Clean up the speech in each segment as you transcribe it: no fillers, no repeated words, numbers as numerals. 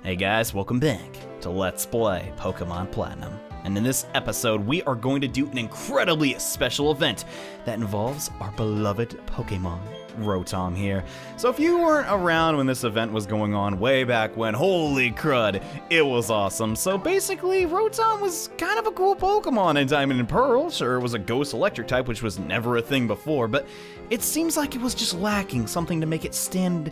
Hey guys, welcome back to Let's Play Pokemon Platinum. And in this episode, we are going to do an incredibly special event that involves our beloved Pokemon, Rotom here. So if you weren't around when this event was going on way back when, holy crud, it was awesome. So basically, Rotom was kind of a cool Pokemon in Diamond and Pearl. Sure, it was a Ghost Electric type, which was never a thing before, but it seems like it was just lacking something to make it stand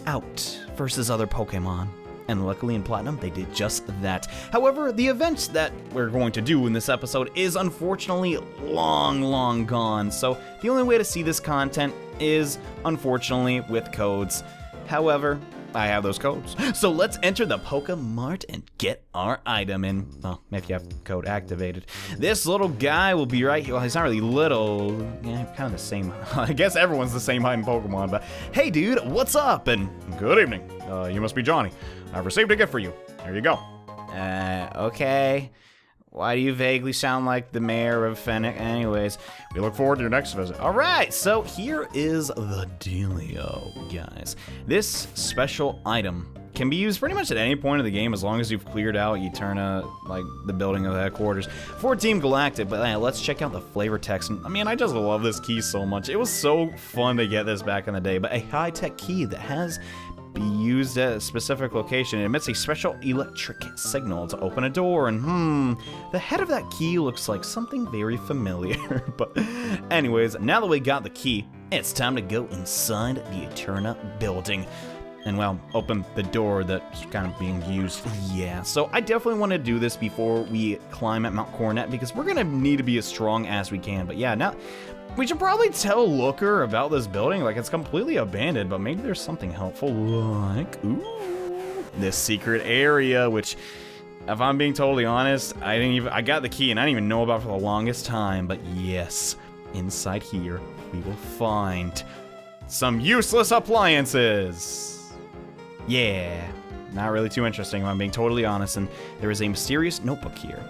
out versus other Pokemon. And luckily in Platinum, they did just that. However, the event that we're going to do in this episode is unfortunately long gone. So the only way to see this content is, unfortunately, with codes. However, I have those codes. So let's enter the Pokemart and get our item in. Well, if you have the code activated. This little guy will be right here. Well, he's not really little. Yeah, kind of the same. I guess everyone's the same height in Pokemon, but hey dude, what's up? And good evening. You must be Johnny. I've received a gift for you. Here you go. Okay. Why do you vaguely sound like the mayor of Fennec? Anyways, we look forward to your next visit. All right, so here is the dealio, guys. This special item can be used pretty much at any point of the game as long as you've cleared out Eterna, like the building of the headquarters for Team Galactic. But let's check out the flavor text. I mean, I just love this key so much. It was so fun to get this back in the day, but a high-tech key that has be used at a specific location. It emits a special electric signal to open a door, and the head of that key looks like something very familiar. But anyways, now that we got the key, it's time to go inside the Eterna building and, well, open the door that's kind of being used. Yeah, so I definitely want to do this before we climb at Mount Coronet because we're gonna need to be as strong as we can. But yeah, now we should probably tell Looker about this building. Like, it's completely abandoned, but maybe there's something helpful, like, this secret area, which, if I'm being totally honest, I got the key and I didn't even know about for the longest time. But yes, inside here, we will find some useless appliances. Yeah, not really too interesting if I'm being totally honest. And there is a mysterious notebook here.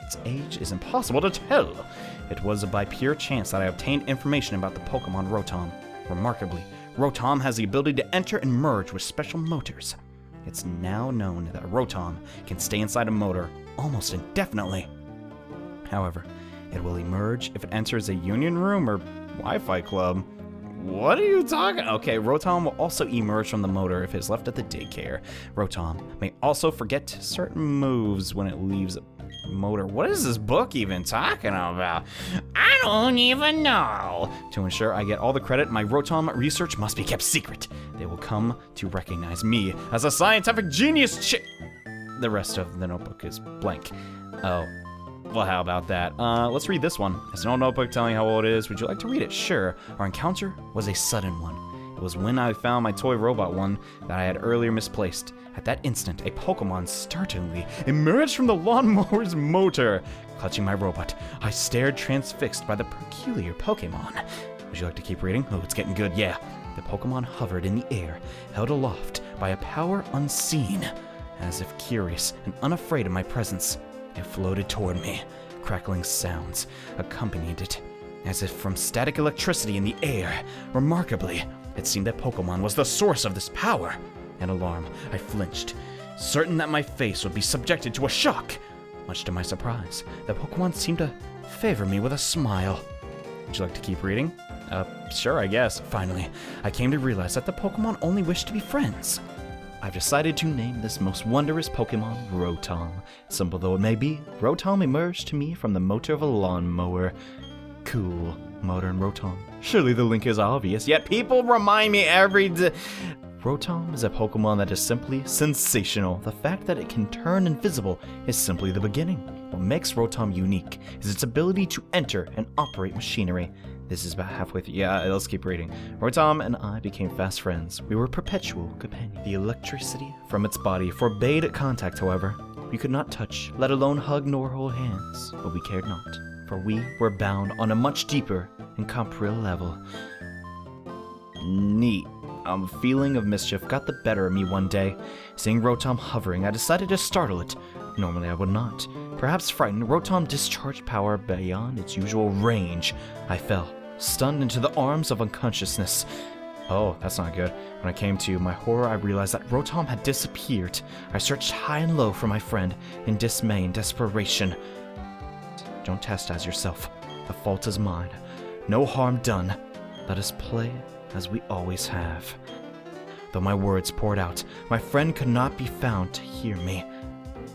Its age is impossible to tell. It was by pure chance that I obtained information about the Pokemon Rotom. Remarkably, Rotom has the ability to enter and merge with special motors. It's now known that Rotom can stay inside a motor almost indefinitely. However, it will emerge if it enters a union room or Wi-Fi club. What are you talking? Okay, Rotom will also emerge from the motor if it's left at the daycare. Rotom may also forget certain moves when it leaves a motor. What is this book even talking about? I don't even know. To ensure I get all the credit, my Rotom research must be kept secret. They will come to recognize me as a scientific genius. The rest of the notebook is blank. Oh. Well, how about that? Let's read this one. It's an old notebook telling how old it is. Would you like to read it? Sure. Our encounter was a sudden one. It was when I found my toy robot one that I had earlier misplaced. At that instant, a Pokemon startlingly emerged from the lawnmower's motor. Clutching my robot, I stared transfixed by the peculiar Pokemon. Would you like to keep reading? Oh, it's getting good, yeah. The Pokemon hovered in the air, held aloft by a power unseen. As if curious and unafraid of my presence, it floated toward me. Crackling sounds accompanied it, as if from static electricity in the air. Remarkably, it seemed that Pokemon was the source of this power. In alarm, I flinched, certain that my face would be subjected to a shock. Much to my surprise, the Pokemon seemed to favor me with a smile. Would you like to keep reading? Sure, I guess. Finally, I came to realize that the Pokemon only wished to be friends. I've decided to name this most wondrous Pokemon Rotom. Simple though it may be, Rotom emerged to me from the motor of a lawnmower. Cool. Motor and Rotom. Surely the link is obvious, yet people remind me every day. Rotom is a Pokemon that is simply sensational. The fact that it can turn invisible is simply the beginning. What makes Rotom unique is its ability to enter and operate machinery. This is about halfway through. Yeah, let's keep reading. Rotom and I became fast friends. We were perpetual companions. The electricity from its body forbade contact, however. We could not touch, let alone hug nor hold hands, but we cared not, for we were bound on a much deeper and incomparable level. Neat. A feeling of mischief got the better of me one day. Seeing Rotom hovering, I decided to startle it. Normally I would not. Perhaps frightened, Rotom discharged power beyond its usual range. I fell, stunned into the arms of unconsciousness. Oh, that's not good. When I came to my horror, I realized that Rotom had disappeared. I searched high and low for my friend in dismay and desperation. Don't chastise yourself. The fault is mine. No harm done. Let us play as we always have. Though my words poured out, my friend could not be found to hear me.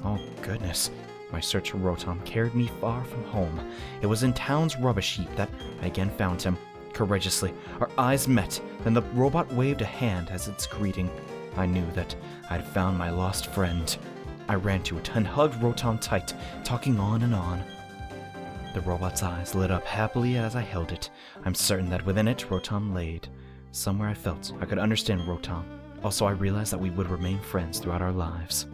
Oh, goodness. My search for Rotom carried me far from home. It was in town's rubbish heap that I again found him. Courageously, our eyes met, then the robot waved a hand as its greeting. I knew that I had found my lost friend. I ran to it and hugged Rotom tight, talking on and on. The robot's eyes lit up happily as I held it. I'm certain that within it, Rotom laid. Somewhere I felt I could understand Rotom. Also, I realized that we would remain friends throughout our lives.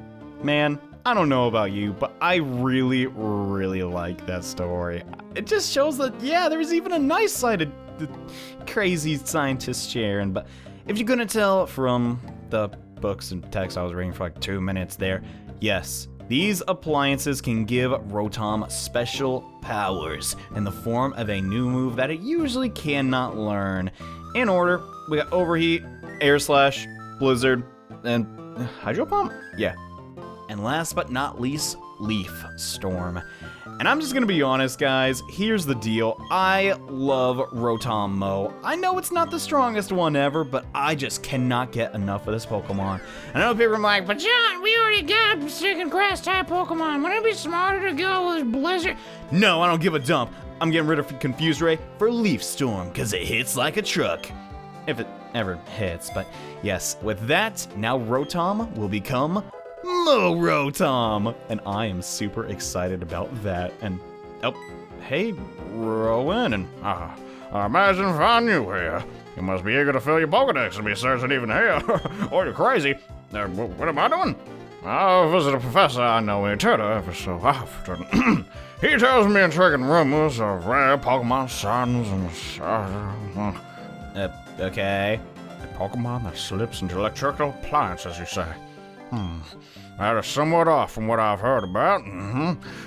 Man, I don't know about you, but I really, really like that story. It just shows that, yeah, there's even a nice side of the crazy scientist Sharon. But if you couldn't tell from the books and text I was reading for like 2 minutes there, yes, these appliances can give Rotom special powers in the form of a new move that it usually cannot learn. In order, we got Overheat, Air Slash, Blizzard, and Hydro Pump? Yeah. And last but not least, Leaf Storm. And I'm just gonna be honest, guys, here's the deal. I love Rotom Mo. I know it's not the strongest one ever, but I just cannot get enough of this Pokemon. I know people are like, but John, we already got second grass type Pokemon. Wouldn't it be smarter to go with Blizzard? No, I don't give a dump. I'm getting rid of Confuse Ray for Leaf Storm, because it hits like a truck. If it ever hits, but yes, with that, now Rotom will become Mo Rotom, and I am super excited about that. And oh, hey, Rowan, and I imagine if I knew here, you must be eager to fill your Pokedex and be searching even here. Or you're crazy. What am I doing? I visit a professor I know in Turtle ever so often. He tells me intriguing rumors of rare Pokemon signs and okay. A Pokemon that slips into electrical appliances, you say? That is somewhat off from what I've heard about.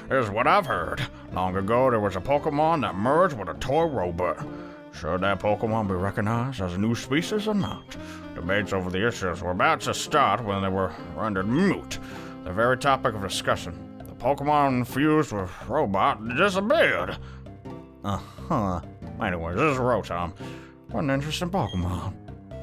Here's what I've heard. Long ago, there was a Pokemon that merged with a toy robot. Should that Pokemon be recognized as a new species or not? Debates over the issues were about to start when they were rendered moot. The very topic of discussion. The Pokemon fused with robot disappeared. Anyways, this is Rotom. What an interesting Pokemon.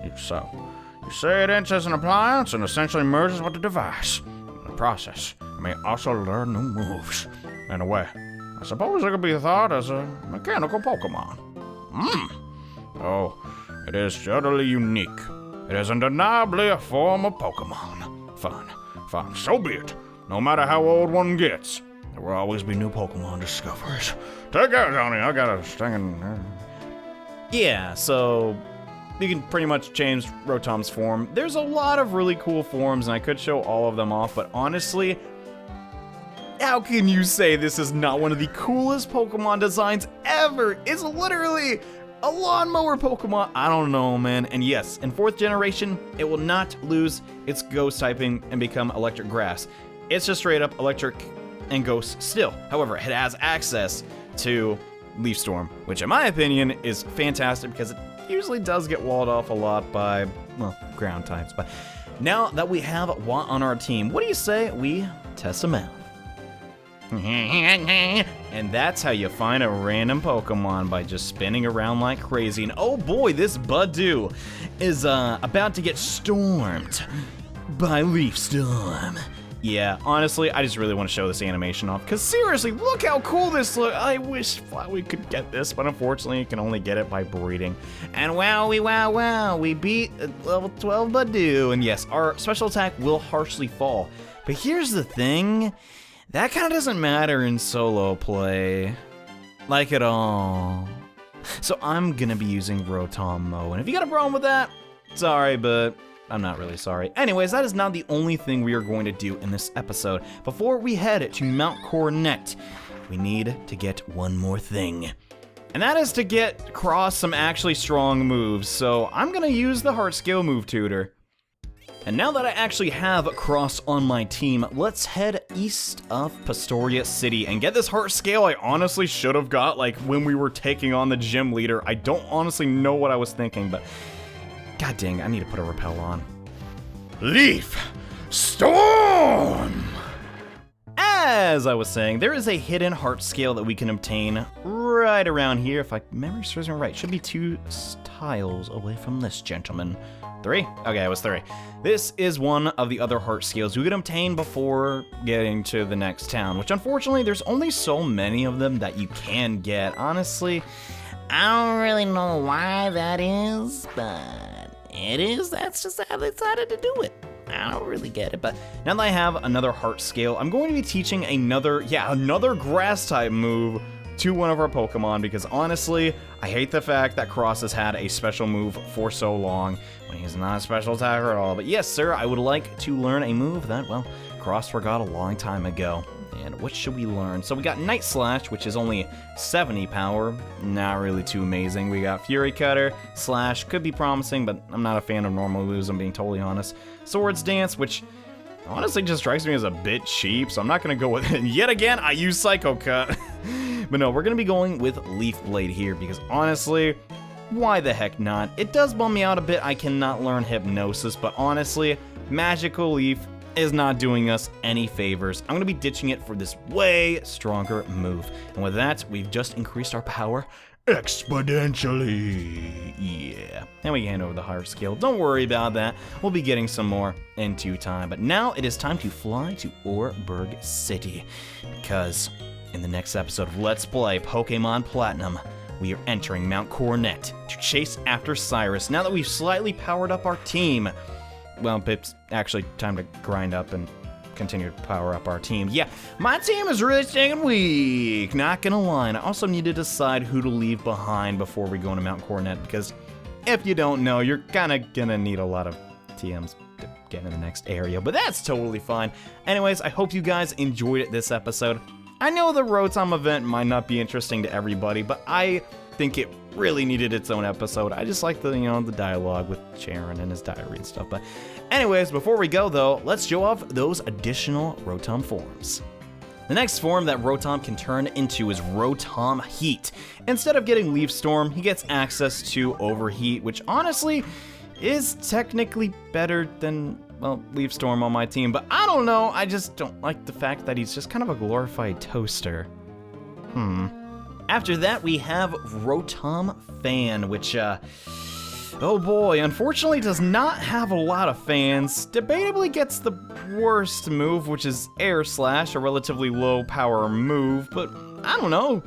You say it enters an appliance and essentially merges with the device. In the process, it may also learn new moves. In a way, I suppose it could be thought as a mechanical Pokemon. Oh, it is utterly unique. It is undeniably a form of Pokemon. Fine, so be it. No matter how old one gets, there will always be new Pokemon discoveries. Take care, Johnny, I got a stinging... Yeah, so you can pretty much change Rotom's form. There's a lot of really cool forms, and I could show all of them off, but honestly, how can you say this is not one of the coolest Pokemon designs ever? It's literally a lawnmower Pokemon. I don't know, man. And yes, in 4th generation, it will not lose its ghost typing and become electric grass. It's just straight up electric and ghost still. However, it has access to Leaf Storm, which in my opinion is fantastic because it usually does get walled off a lot by, well, ground types. But now that we have Want on our team, what do you say we test him out? And that's how you find a random Pokemon, by just spinning around like crazy. And oh boy, this Budew is about to get stormed by Leaf Storm. Yeah, honestly, I just really want to show this animation off, because seriously, look how cool this looks. I wish we could get this, but unfortunately, you can only get it by breeding. And wow, we beat level 12 Budew. And yes, our special attack will harshly fall. But here's the thing, that kind of doesn't matter in solo play, like at all. So I'm gonna be using Rotom Mo, and if you got a problem with that, sorry, but I'm not really sorry. Anyways, that is not the only thing we are going to do in this episode. Before we head to Mount Coronet, we need to get one more thing. And that is to get across some actually strong moves. So I'm gonna use the Heart Scale Move Tutor. And now that I actually have Cross on my team, let's head east of Pastoria City and get this Heart Scale I honestly should have got like when we were taking on the gym leader. I don't honestly know what I was thinking, but God dang, I need to put a repel on. Leaf Storm! As I was saying, there is a hidden heart scale that we can obtain right around here. If my memory serves me right, should be 2 tiles away from this gentleman. 3? Okay, it was 3. This is one of the other heart scales we could obtain before getting to the next town, which unfortunately there's only so many of them that you can get. Honestly, I don't really know why that is, but it is. That's just how they decided to do it. I don't really get it, but now that I have another heart scale, I'm going to be teaching another grass type move to one of our Pokemon, because honestly, I hate the fact that Cross has had a special move for so long when he's not a special attacker at all. But yes, sir, I would like to learn a move that, well, Cross forgot a long time ago. And what should we learn? So we got Night Slash, which is only 70 power, not really too amazing. We got Fury Cutter, Slash, could be promising, but I'm not a fan of normal moves, I'm being totally honest. Swords Dance, which honestly just strikes me as a bit cheap, so I'm not going to go with it. And yet again, I use Psycho Cut. But no, we're going to be going with Leaf Blade here, because honestly, why the heck not? It does bum me out a bit I cannot learn Hypnosis, but honestly, Magical Leaf is not doing us any favors. I'm going to be ditching it for this way stronger move. And with that, we've just increased our power exponentially. Yeah. And we can hand over the heart scale. Don't worry about that. We'll be getting some more in due time. But now it is time to fly to Orberg City, because in the next episode of Let's Play Pokemon Platinum, we are entering Mount Coronet to chase after Cyrus. Now that we've slightly powered up our team, well, it's actually time to grind up and continue to power up our team. Yeah, my team is really staying weak, not gonna lie. And I also need to decide who to leave behind before we go into Mount Coronet, because if you don't know, you're kind of gonna need a lot of TMs to get in the next area, but that's totally fine. Anyways, I hope you guys enjoyed this episode. I know the Rotom event might not be interesting to everybody, but I think it really needed its own episode. I just like the, the dialogue with Charon and his diary and stuff. But anyways, before we go though, let's show off those additional Rotom forms. The next form that Rotom can turn into is Rotom Heat. Instead of getting Leaf Storm, he gets access to Overheat, which honestly is technically better than, well, Leaf Storm on my team, but I don't know, I just don't like the fact that he's just kind of a glorified toaster. After that, we have Rotom Fan, which, oh boy, unfortunately does not have a lot of fans. Debatably gets the worst move, which is Air Slash, a relatively low power move, but I don't know.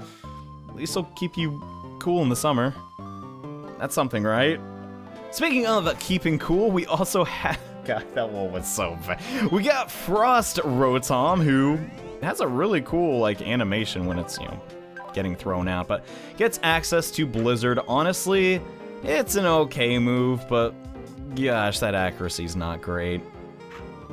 At least it'll keep you cool in the summer. That's something, right? Speaking of keeping cool, we also have... God, that one was so bad. We got Frost Rotom, who has a really cool, animation when it's, getting thrown out, but gets access to Blizzard. Honestly, it's an okay move, but gosh, that accuracy's not great.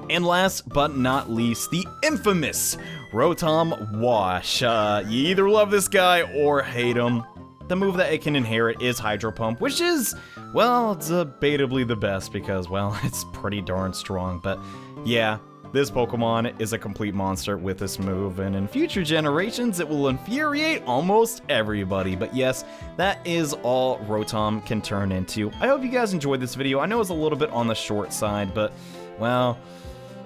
And last but not least, the infamous Rotom Wash. You either love this guy or hate him. The move that it can inherit is Hydro Pump, which is, well, debatably the best because, well, it's pretty darn strong. But yeah, this Pokemon is a complete monster with this move, and in future generations, it will infuriate almost everybody. But yes, that is all Rotom can turn into. I hope you guys enjoyed this video. I know it's a little bit on the short side, but, well,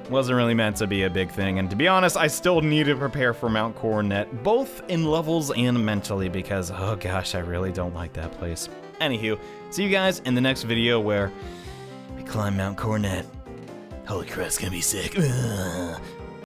wasn't really meant to be a big thing. And to be honest, I still need to prepare for Mount Coronet, both in levels and mentally, because, oh gosh, I really don't like that place. Anywho, see you guys in the next video where we climb Mount Coronet. Holy crap, it's gonna be sick. Ugh.